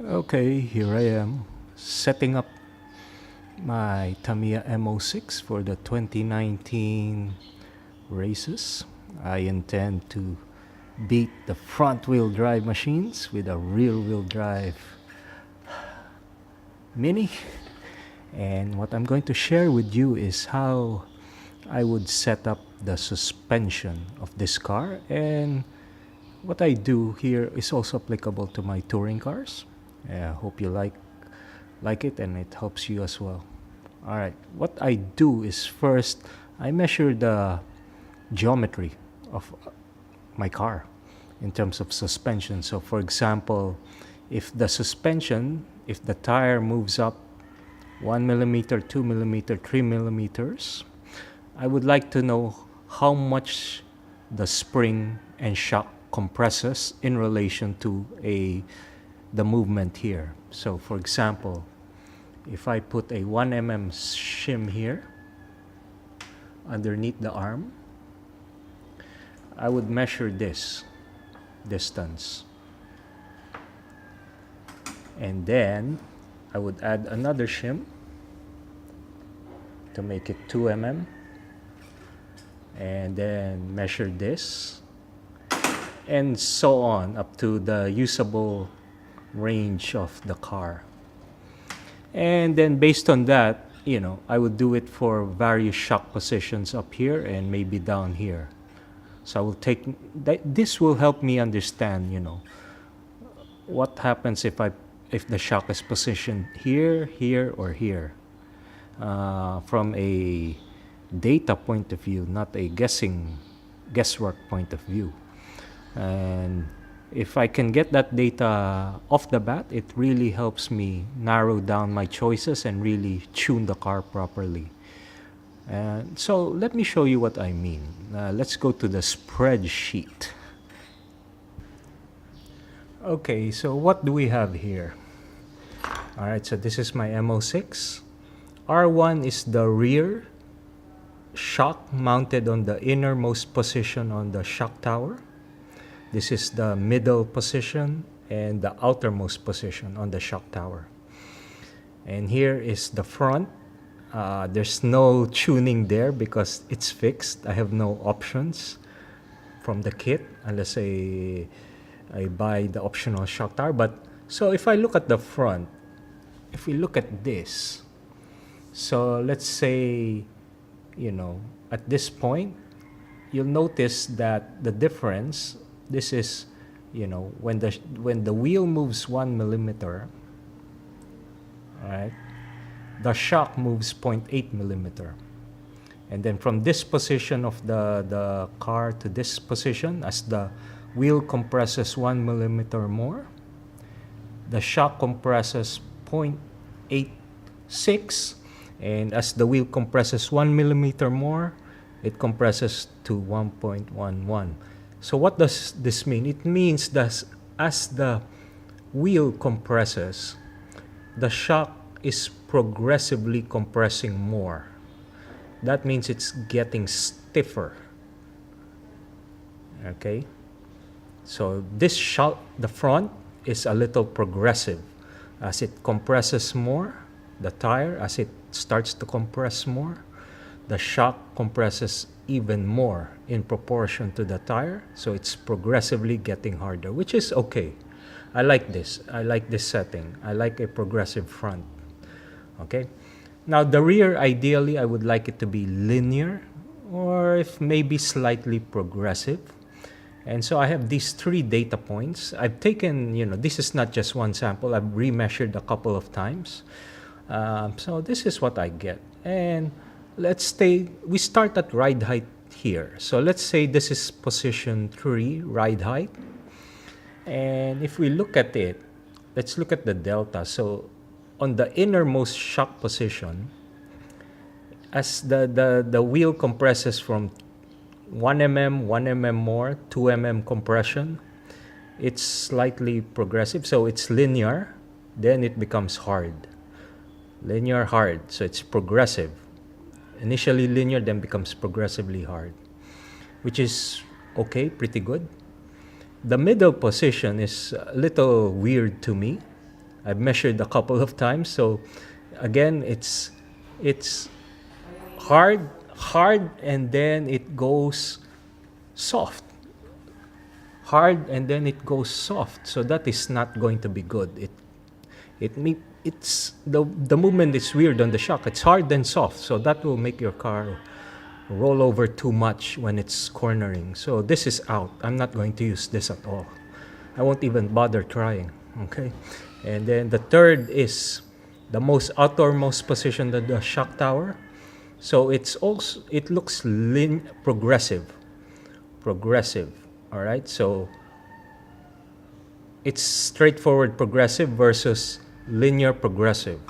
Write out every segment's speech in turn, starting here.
Okay, here I am setting up my Tamiya M06 for the 2019 races. I intend to beat the front wheel drive machines with a rear wheel drive Mini. And what I'm going to share with you is how I would set up the suspension of this car, and what I do here is also applicable to my touring cars. I hope you like it and it helps you as well. All right, what I do is first I measure the geometry of my car in terms of suspension. So for example, if the tire moves up 1 millimeter, 2 millimeter, 3 millimeters, I would like to know how much the spring and shock compresses in relation to the movement here. So for example, if I put a 1 mm shim here underneath the arm, I would measure this distance, and then I would add another shim to make it 2 mm, and then measure this, and so on up to the usable range of the car. And then based on that, I would do it for various shock positions up here and maybe down here. So I will take that. This will help me understand, what happens if the shock is positioned here, here, or here, from a data point of view, not a guesswork point of view. And if I can get that data off the bat, it really helps me narrow down my choices and really tune the car properly. So let me show you what I mean. Let's go to the spreadsheet. Okay, so what do we have here? All right, so this is my M06. R1 is the rear shock mounted on the innermost position on the shock tower. This is the middle position and the outermost position on the shock tower. And here is the front. There's no tuning there because it's fixed. I have no options from the kit unless I buy the optional shock tower. But so if I look at the front, if we look at this, so let's say, at this point, you'll notice that the difference, this is, when the wheel moves 1 millimeter, right, the shock moves 0.8 millimeter. And then from this position of the car to this position, as the wheel compresses 1 millimeter more, the shock compresses 0.86, and as the wheel compresses 1 millimeter more, it compresses to 1.11. So what does this mean? It means that as the wheel compresses, the shock is progressively compressing more. That means it's getting stiffer. Okay? So this shock, the front, is a little progressive. As it compresses more, the tire, as it starts to compress more, the shock compresses even more in proportion to the tire. So it's progressively getting harder, which is okay. I like this. I like this setting. I like a progressive front. Okay. Now the rear, ideally, I would like it to be linear, or if maybe slightly progressive. And so I have these 3 data points. I've taken, this is not just one sample. I've remeasured a couple of times. So this is what I get. And we start at ride height here. So let's say this is position 3, ride height. And if we look at it, let's look at the delta. So on the innermost shock position, as the wheel compresses from 1 mm, 1 mm more, 2 mm compression, it's slightly progressive. So it's linear, then it becomes hard. Linear, hard. So it's progressive. Initially linear, then becomes progressively hard, which is okay, pretty good. The middle position is a little weird to me. I've measured a couple of times. So again, it's hard, and then it goes soft. Hard and then it goes soft. So that is not going to be good. It's the movement is weird on the shock. It's hard and soft. So that will make your car roll over too much when it's cornering. So this is out. I'm not going to use this at all. I won't even bother trying. Okay. And then the third is the most outermost position of the shock tower. So it looks progressive. All right. So it's straightforward progressive versus linear progressive.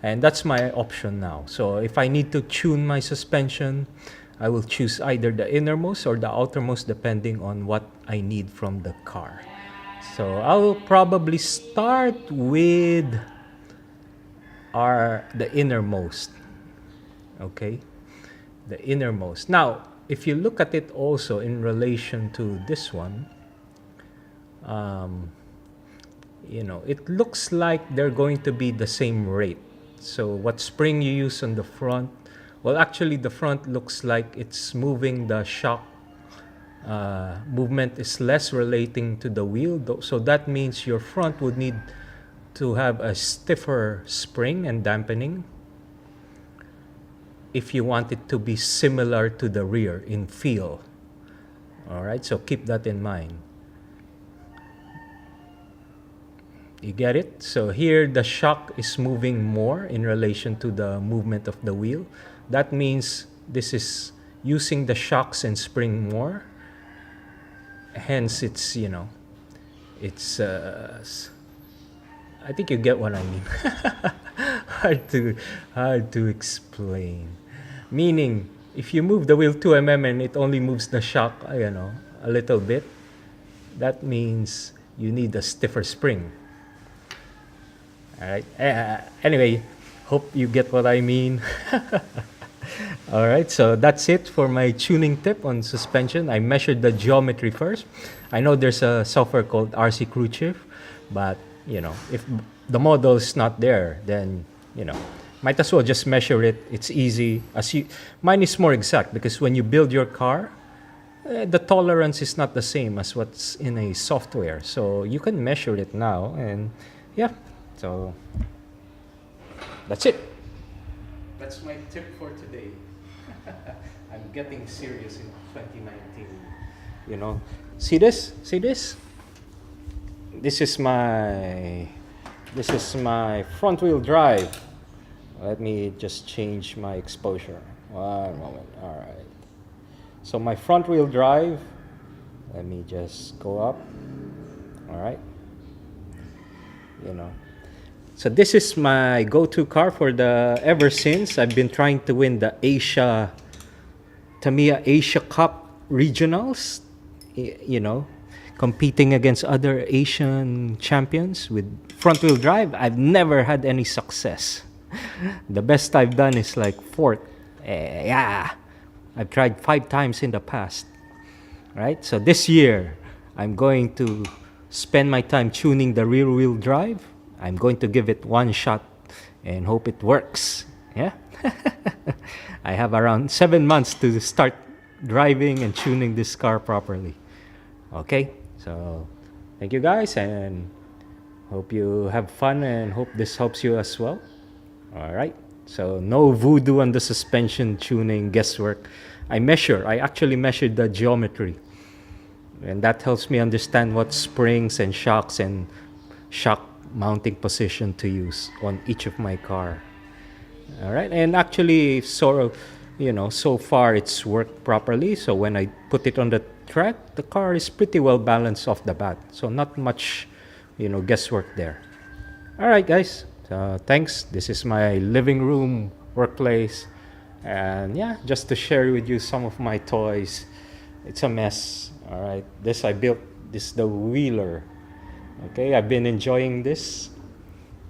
And that's my option now. So if I need to tune my suspension, I will choose either the innermost or the outermost depending on what I need from the car. So I'll probably start with the innermost. Okay, the innermost. Now, if you look at it also in relation to this one, it looks like they're going to be the same rate. So what spring you use on the front, well, actually the front looks like it's moving, the shock movement is less relating to the wheel. So that means your front would need to have a stiffer spring and dampening if you want it to be similar to the rear in feel. All right, so keep that in mind. You get it? So here the shock is moving more in relation to the movement of the wheel. That means this is using the shocks and spring more. Hence it's, I think you get what I mean. hard to explain. Meaning, if you move the wheel 2 mm and it only moves the shock, a little bit, that means you need a stiffer spring. All right. Anyway, hope you get what I mean. All right. So that's it for my tuning tip on suspension. I measured the geometry first. I know there's a software called rccartips, but if the model is not there, then might as well just measure it. It's easy. Mine is more exact because when you build your car, the tolerance is not the same as what's in a software. So you can measure it now, and yeah. So that's it. That's my tip for today. I'm getting serious in 2019. See this? See this? This is my front wheel drive. Let me just change my exposure. One moment. All right. So my front wheel drive, let me just go up. All right. So this is my go-to car ever since. I've been trying to win the Tamiya Asia Cup regionals, competing against other Asian champions with front-wheel drive. I've never had any success. The best I've done is like fourth. I've tried 5 times in the past. Right? So this year, I'm going to spend my time tuning the rear-wheel drive. I'm going to give it one shot and hope it works. Yeah? I have around 7 months to start driving and tuning this car properly. Okay? So, thank you guys, and hope you have fun, and hope this helps you as well. All right? So, no voodoo on the suspension tuning guesswork. I actually measured the geometry, and that helps me understand what springs and shocks and shock mounting position to use on each of my car. All right, and actually so far it's worked properly. So when I put it on the track, the car is pretty well balanced off the bat, so not much guesswork there. All right, guys, thanks. This is my living room workplace, and yeah, just to share with you some of my toys. It's a mess. All right, I built this, the wheeler. Okay, I've been enjoying this.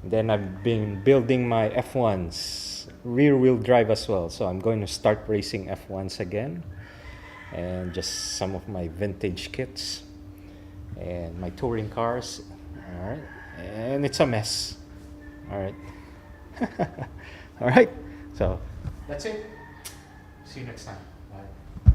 Then I've been building my F1s, rear-wheel drive as well. So I'm going to start racing F1s again. And just some of my vintage kits and my touring cars. All right. and it's a mess. All right. All right. So that's it. See you next time. Bye.